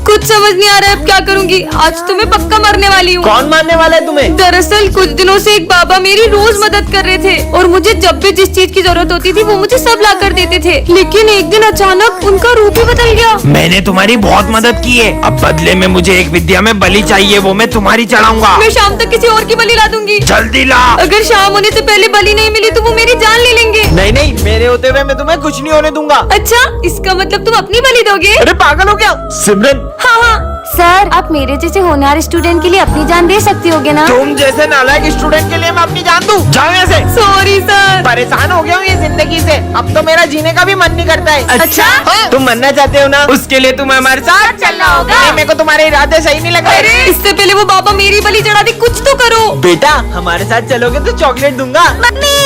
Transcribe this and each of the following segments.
कुछ समझ नहीं आ रहा है अब क्या करूँगी। आज तो मैं पक्का मरने वाली हूँ। कौन मारने वाला है तुम्हें? दरअसल कुछ दिनों से एक बाबा मेरी रोज मदद कर रहे थे और मुझे जब भी जिस चीज की जरूरत होती थी वो मुझे सब ला कर देते थे, लेकिन एक दिन अचानक उनका रूप ही बदल गया। मैंने तुम्हारी बहुत मदद की है, अब बदले में मुझे एक विद्या में बलि चाहिए, वो मैं तुम्हारी चढ़ाऊंगा। मैं शाम तक किसी और की बलि ला दूंगी। जल्दी ला। अगर शाम होने से पहले बलि नहीं मिली तो वो मेरी जान ले लेंगे। नहीं नहीं, मेरे होते हुए मैं तुम्हें कुछ नहीं होने दूंगा। अच्छा, इसका मतलब तुम अपनी बलि दोगे? अरे पागल हो क्या सिमरन? हाँ हाँ सर, आप मेरे जैसे होनहार स्टूडेंट के लिए अपनी जान दे सकती होगे ना? तुम जैसे नालायक स्टूडेंट के लिए मैं अपनी जान दूं? जाओ यहाँ से। Sorry sir. परेशान हो गया हूँ ये जिंदगी से, अब तो मेरा जीने का भी मन नहीं करता है। अच्छा? हाँ? तुम मरना चाहते हो ना, उसके लिए तुम्हें हमारे साथ चलना होगा। नहीं, मेरे को तुम्हारे इरादे सही नहीं लग अरे रहे। इससे पहले वो बाबा मेरी बलि चढ़ा दी, कुछ तो करो। बेटा हमारे साथ चलोगे तो चॉकलेट दूंगा।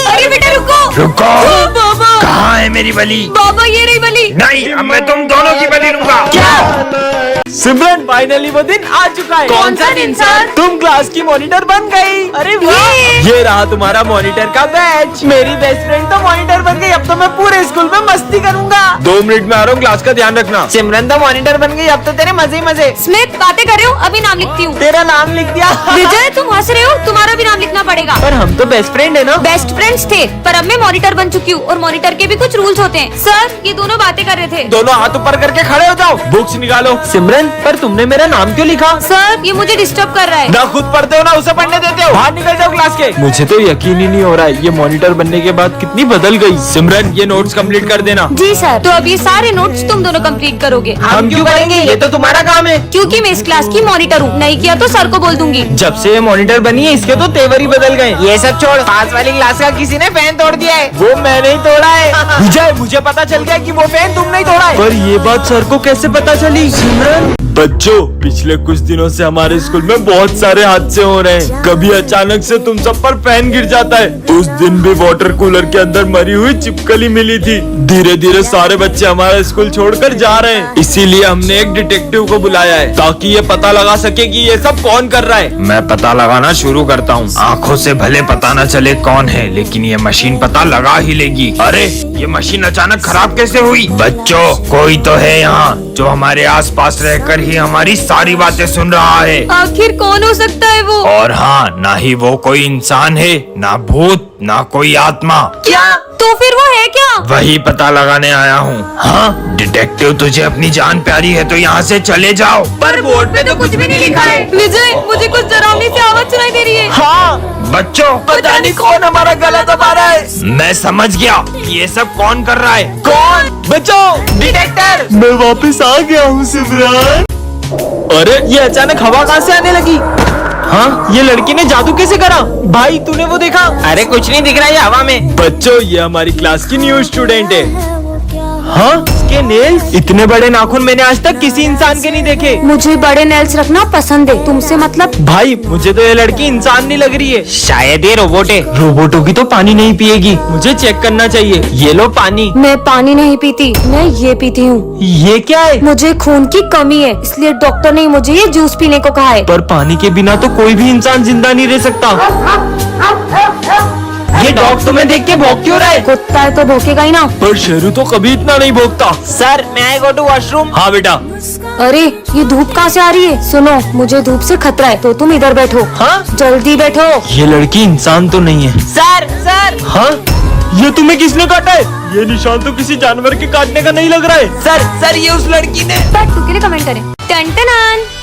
अरे बेटा रुको। रुको। ओ, बाबा कहाँ है मेरी बलि? बाबा ये रही बलि। नहीं, अब मैं तुम दोनों की बलि लूंगा। सिमरन फाइनली वो दिन आ चुका है। कौन सा दिन सर? तुम क्लास की मॉनिटर बन गई। अरे वाह, ये रहा तुम्हारा मॉनिटर का बैच। मेरी बेस्ट फ्रेंड तो मॉनिटर बन गई, अब तो मैं पूरे स्कूल में मस्ती करूंगा। 2 मिनट में आ रहा हूँ, क्लास का ध्यान रखना। सिमरन तो मॉनिटर बन गई, अब तो तेरे मजे ही मजे। स्मिथ बातें कर रहे हो? अभी नाम लिखती हूँ। तेरा नाम लिख दिया। विजय तुम हंस रहे हो, तुम्हारा भी नाम लिखना पड़ेगा। पर हम तो बेस्ट फ्रेंड है ना। बेस्ट फ्रेंड्स थे, पर अब मैं मॉनिटर बन चुकी हूँ और मॉनिटर के भी कुछ रूल्स होते हैं। सर ये दोनों बातें कर रहे थे। दोनों हाथ ऊपर करके खड़े हो जाओ, बुक्स निकालो। सिमरन पर तुमने मेरा नाम क्यों लिखा? सर ये मुझे डिस्टर्ब कर रहा है। ना खुद पढ़ते हो ना उसे पढ़ने देते हो। बाहर निकल जाओ क्लास के। मुझे तो यकीन ही नहीं हो रहा है, ये मॉनिटर बनने के बाद कितनी बदल गई। सिमरन ये नोट्स कंप्लीट कर देना। जी सर। तो अब ये सारे नोट्स तुम दोनों कंप्लीट करोगे। हम क्यों करेंगे, ये तो तुम्हारा काम है। क्योंकि मैं इस क्लास की मॉनिटर हूँ, नहीं किया तो सर को बोल दूंगी। जब से ये मॉनिटर बनी है इसके तो तेवर ही बदल गए। ये सब छोड़, पास वाली क्लास का किसी ने फैन तोड़ दिया है। वो मैंने ही तोड़ा है। विजय मुझे पता चल गया कि वो फैन तुमने ही तोड़ा है। पर ये बात सर को कैसे पता चली? सिमरन बच्चों, पिछले कुछ दिनों से हमारे स्कूल में बहुत सारे हादसे हो रहे हैं। कभी अचानक से तुम सब पर फैन गिर जाता है। उस दिन भी वाटर कूलर के अंदर मरी हुई छिपकली मिली थी। धीरे धीरे सारे बच्चे हमारा स्कूल छोड़कर जा रहे हैं, इसीलिए हमने एक डिटेक्टिव को बुलाया है ताकि ये पता लगा सके कि ये सब कौन कर रहा है। मैं पता लगाना शुरू करता हूँ। आँखों से भले पता न चले कौन है, लेकिन ये मशीन पता लगा ही लेगी। अरे ये मशीन अचानक खराब कैसे हुई? बच्चों कोई तो है यहाँ जो हमारे आसपास रहकर ही हमारी सारी बातें सुन रहा है। आखिर कौन हो सकता है वो? और हाँ, ना ही वो कोई इंसान है, ना भूत, ना कोई आत्मा। क्या? तो फिर वो है क्या? वही पता लगाने आया हूँ। हाँ डिटेक्टिव, तुझे अपनी जान प्यारी है तो यहाँ से चले जाओ। पर बोर्ड पे तो कुछ भी नहीं लिखा है। विजय मुझे कुछ डरावनी सी आवाज सुनाई दे रही है। हाँ बच्चों पता नहीं कौन हमारा गला दबा रहा है। मैं समझ गया कि ये सब कौन कर रहा है। कौन? बच्चों डिटेक्टर। मैं वापस आ गया हूँ सिमरन। अरे ये अचानक हवा कहाँ से आने लगी? हाँ ये लड़की ने जादू कैसे करा? भाई तूने वो देखा? अरे कुछ नहीं दिख रहा है हवा में। बच्चों ये हमारी क्लास की न्यू स्टूडेंट है। हाँ इसके नेल्स, इतने बड़े नाखून मैंने आज तक किसी इंसान के नहीं देखे। मुझे बड़े नेल्स रखना पसंद है, तुमसे मतलब? भाई मुझे तो ये लड़की इंसान नहीं लग रही है, शायद ये रोबोट है। रोबोटों की तो पानी नहीं पिएगी, मुझे चेक करना चाहिए। ये लो पानी। मैं पानी नहीं पीती, मैं ये पीती हूँ। ये क्या है? मुझे खून की कमी है, इसलिए डॉक्टर ने मुझे ये जूस पीने को कहा है। पर पानी के बिना तो कोई भी इंसान जिंदा नहीं रह सकता। ये डॉग तुम्हें देख के भौंक क्यों रहा है? कुत्ता है तो भौंकेगा ही ना। पर शेरू तो कभी इतना नहीं भोगता। सर मैं आई गो टू वॉशरूम। हाँ बेटा। अरे ये धूप कहाँ से आ रही है? सुनो मुझे धूप से खतरा है, तो तुम इधर बैठो। हाँ जल्दी बैठो। ये लड़की इंसान तो नहीं है। Sir sir. हाँ ये तुम्हें किसने काटा है? ये निशान तो किसी जानवर के काटने का नहीं लग रहा है। सर ये उस लड़की ने। टू के लिए कमेंट करें। टन।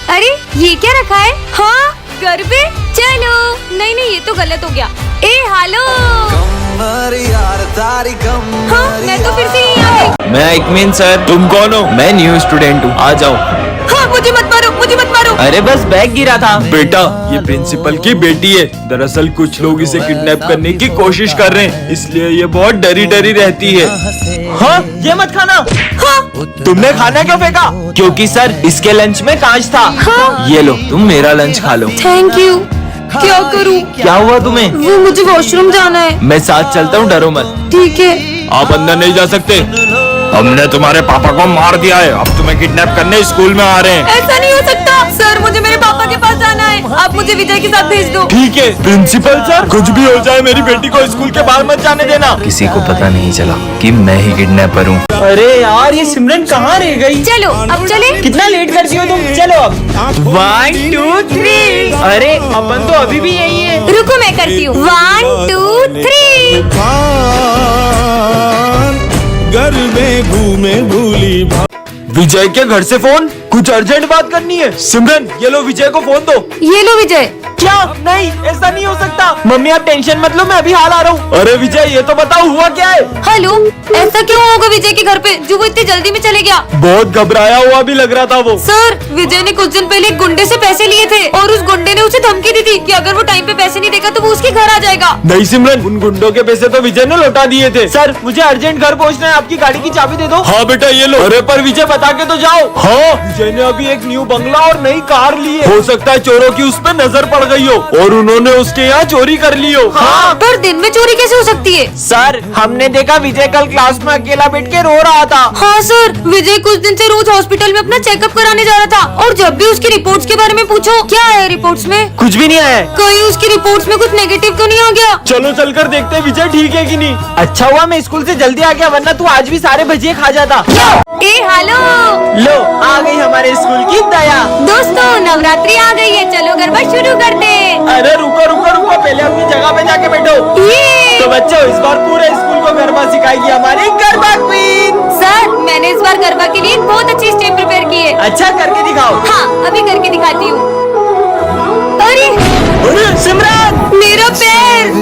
अरे ये क्या रखा है? हाँ गरबे। चलो नहीं ये तो गलत हो गया। ए हेलो। हाँ मैं तो फिर से यहीं आ गई। मैं इकमीन सर। तुम कौन हो? मैं न्यू स्टूडेंट हूँ, आ जाओ। हाँ मुझे मत मारो, मुझे मत मारो। अरे बस बैग गिरा था। बेटा ये प्रिंसिपल की बेटी है। दरअसल कुछ लोग इसे किडनैप करने की कोशिश कर रहे हैं, इसलिए ये बहुत डरी डरी रहती है। हाँ ये मत खाना। हाँ तुमने खाना क्यों फेंका? क्योंकि सर इसके लंच में कांच था। हाँ। ये लो तुम मेरा लंच खा लो। Thank you. क्या करूँ? क्या हुआ तुम्हें? वो मुझे वॉशरूम जाना है। मैं साथ चलता हूँ, डरो मत। ठीक है। आप अंदर नहीं जा सकते। हमने तुम्हारे पापा को मार दिया है, अब तुम्हें किडनैप करने स्कूल में आ रहे हैं। ऐसा नहीं हो सकता सर, मुझे मेरे पापा के पास जाना है। आप मुझे विजय के साथ भेज दो। ठीक है प्रिंसिपल सर, कुछ भी हो जाए मेरी बेटी को स्कूल के बाहर मत जाने देना। किसी को पता नहीं चला कि मैं ही किडनैपर हूँ। अरे यार ये सिमरन कहाँ रह गई? चलो अब चले। कितना लेट करती हो तुम? अब 1 2 3। अरे अपन तो अभी भी यही है। रुको मैं करती हूँ। 1 2 3। घर में घूमे भूली विजय के घर से फोन, कुछ अर्जेंट बात करनी है। सिमरन ये लो विजय को फोन दो। ये लो विजय। क्या? नहीं, ऐसा नहीं हो सकता। मम्मी आप टेंशन मत लो, मैं अभी हाल आ रहा हूँ। अरे विजय ये तो बताओ हुआ क्या है? हेलो, ऐसा क्यों होगा विजय के घर पे जो वो इतनी जल्दी में चले गया? बहुत घबराया हुआ भी लग रहा था वो। सर, विजय ने कुछ दिन पहले एक गुंडे से पैसे लिए थे और उस गुंडे ने उसे धमकी दी थी कि अगर वो टाइम पे पैसे नहीं देगा तो वो उसके घर आ जाएगा। नहीं सिमरन, उन गुंडों के पैसे तो विजय ने लौटा दिए थे। सर मुझे अर्जेंट घर पहुँचना है, आपकी गाड़ी की चाबी दे दो। हाँ बेटा ये लो। अरे पर विजय बता के तो जाओ। हाँ विजय ने अभी एक न्यू बंगला और नई कार ली है। हो सकता है चोरों की उस पर नजर पड़ गई हो और उन्होंने उसके यहाँ चोरी कर ली हो। हाँ पर दिन में चोरी कैसे हो सकती है? सर, हमने देखा विजय कल क्लास में अकेला बैठ के रो रहा था। हाँ सर, विजय कुछ दिन से रोज हॉस्पिटल में अपना चेकअप कराने जा रहा था और जब भी उसकी रिपोर्ट्स के बारे में पूछो, क्या आया रिपोर्ट्स में? कुछ भी नहीं आया। कहीं उसकी रिपोर्ट्स में कुछ नेगेटिव तो नहीं आ गया? चलो चलकर देखते हैं विजय ठीक है कि नहीं। अच्छा हुआ मैं स्कूल से जल्दी आ गया, वरना तू आज भी सारे भजिए खा जाता। ए हेलो लो आ गई हमारे स्कूल की दया। दोस्तों, नवरात्रि आ गई है, चलो गरबा शुरू करते हैं। अरे रुको रुको रुको, पहले अपनी जगह पे जाके बैठो। ये तो बच्चों इस बार पूरे स्कूल को गरबा सिखाएगी हमारी गरबा क्वीन। सर, मैंने इस बार गरबा के लिए एक बहुत अच्छी स्टेप प्रिपेयर की है। अच्छा करके दिखाओ। हाँ, अभी करके दिखाती हूँ। अरे अरे सिमरन, मेरा पैर।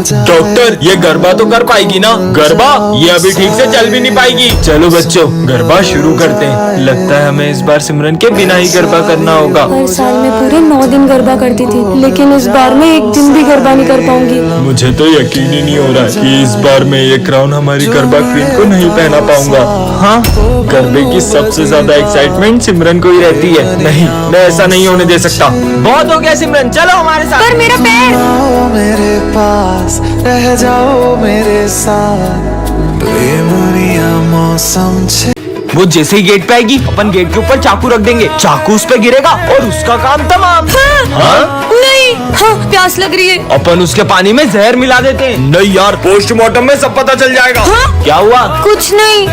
डॉक्टर ये गरबा तो कर पाएगी ना? गरबा ये अभी ठीक से चल भी नहीं पाएगी। चलो बच्चों गरबा शुरू करते हैं। लगता है हमें इस बार सिमरन के बिना ही गरबा करना होगा। हर साल मैं पूरे 9 दिन गरबा करती थी, लेकिन इस बार मैं एक दिन भी गरबा नहीं कर पाऊंगी। मुझे तो यकीन ही नहीं हो रहा कि इस बार मैं ये क्राउन हमारी गरबा क्वीन को नहीं पहना पाऊंगा। हाँ, गरबे की सबसे ज्यादा एक्साइटमेंट सिमरन को ही रहती है। नहीं, मैं ऐसा नहीं होने दे सकता। बहुत हो गया सिमरन, चलो हमारे साथ। पर मेरा पैर। मेरे पास रह जाओ मेरे साथ बेमुनिया मौसम वो जैसे ही गेट पे आएगी, अपन गेट के ऊपर चाकू रख देंगे, चाकू उस पे गिरेगा और उसका काम तमाम। हाँ? नहीं, हाँ, प्यास लग रही है। अपन उसके पानी में जहर मिला देते हैं। नहीं यार, पोस्टमार्टम में सब पता चल जाएगा। हाँ? क्या हुआ? कुछ नहीं।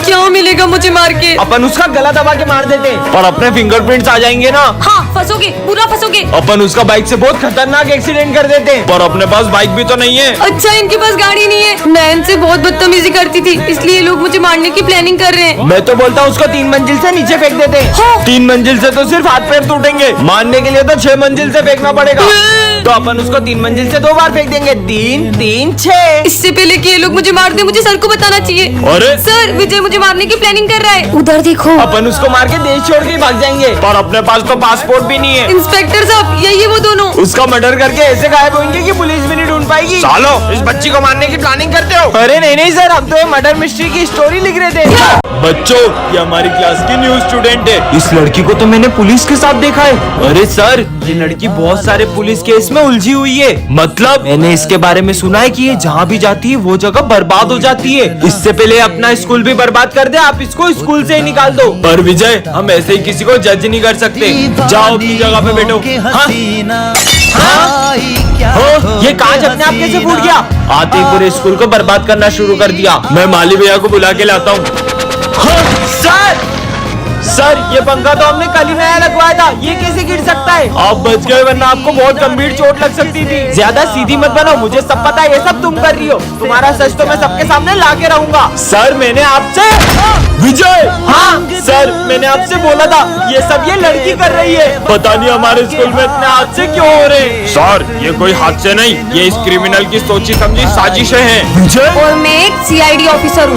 क्या मिलेगा मुझे मार के? अपन उसका गला दबा के मार देते हैं, पर अपने फिंगरप्रिंट्स आ जाएंगे ना। हाँ, फंसोगे, पूरा फंसोगे। अपन उसका बाइक से बहुत खतरनाक एक्सीडेंट कर देते हैं। पर अपने पास बाइक भी तो नहीं है। अच्छा, इनके पास गाड़ी नहीं है। मैं इनसे बहुत बदतमीजी करती थी, इसलिए लोग मुझे मारने की प्लानिंग कर रहे हैं। मैं तो बोलता हूँ उसको 3 मंजिल से नीचे फेंक देते हैं। हाँ। 3 मंजिल से तो सिर्फ हाथ पैर टूटेंगे, मारने के लिए तो 6 मंजिल से फेंकना पड़ेगा। तो अपन उसको 3 मंजिल से 2 बार फेंक देंगे। 3 3 6। इससे पहले कि ये लोग मुझे मार दे, मुझे सर को बताना चाहिए। अरे सर, विजय मुझे मारने की प्लानिंग कर रहा है। उधर देखो। अपन उसको मार के देश छोड़ के ही भाग जाएंगे। पर अपने पास तो पासपोर्ट भी नहीं है। इंस्पेक्टर साहब, यही है वो दोनों। उसका मर्डर करके ऐसे गायब होंगे कि पुलिस भी नहीं ढूंढ पाएगी। सालो, इस बच्ची को मारने की प्लानिंग करते हो? अरे नहीं नहीं सर, हम तो ये मर्डर मिस्ट्री की स्टोरी लिख रहे थे। बच्चों ये हमारी क्लास की न्यू स्टूडेंट है। इस लड़की को तो मैंने पुलिस के साथ देखा है। अरे सर, ये लड़की बहुत सारे पुलिस केस में उलझी हुई है। मतलब मैंने इसके बारे में सुना है कि ये जहाँ भी जाती है वो जगह बर्बाद हो जाती है। इससे पहले अपना स्कूल भी बर्बाद कर दे, आप इसको स्कूल से ही निकाल दो। पर विजय हम ऐसे ही किसी को जज नहीं कर सकते। जाओ अपनी जगह पे बैठो। हाँ? हो, ये कांच अपने आप कैसे फूट गया? आते ही पूरे स्कूल को बर्बाद करना शुरू कर दिया। मैं माली भैया को बुला के लाता हूँ। सर, ये पंखा तो हमने कल ही नया लगवाया था, ये कैसे गिर सकता है? आप बच गए, वरना आपको बहुत गंभीर चोट लग सकती थी। ज्यादा सीधी मत बनो, मुझे सब पता है, ये सब तुम कर रही हो। तुम्हारा सच तो मैं सबके सामने ला के रहूंगा। सर मैंने आपसे विजय, हाँ सर मैंने आपसे बोला था ये सब ये लड़की कर रही है। पता नहीं हमारे स्कूल में इतने हादसे क्यों हो रहे हैं। सर, ये कोई हादसे नहीं, ये इस क्रिमिनल की सोची समझी साजिशें हैं। विजय और मैं एक CID ऑफिसर हूँ।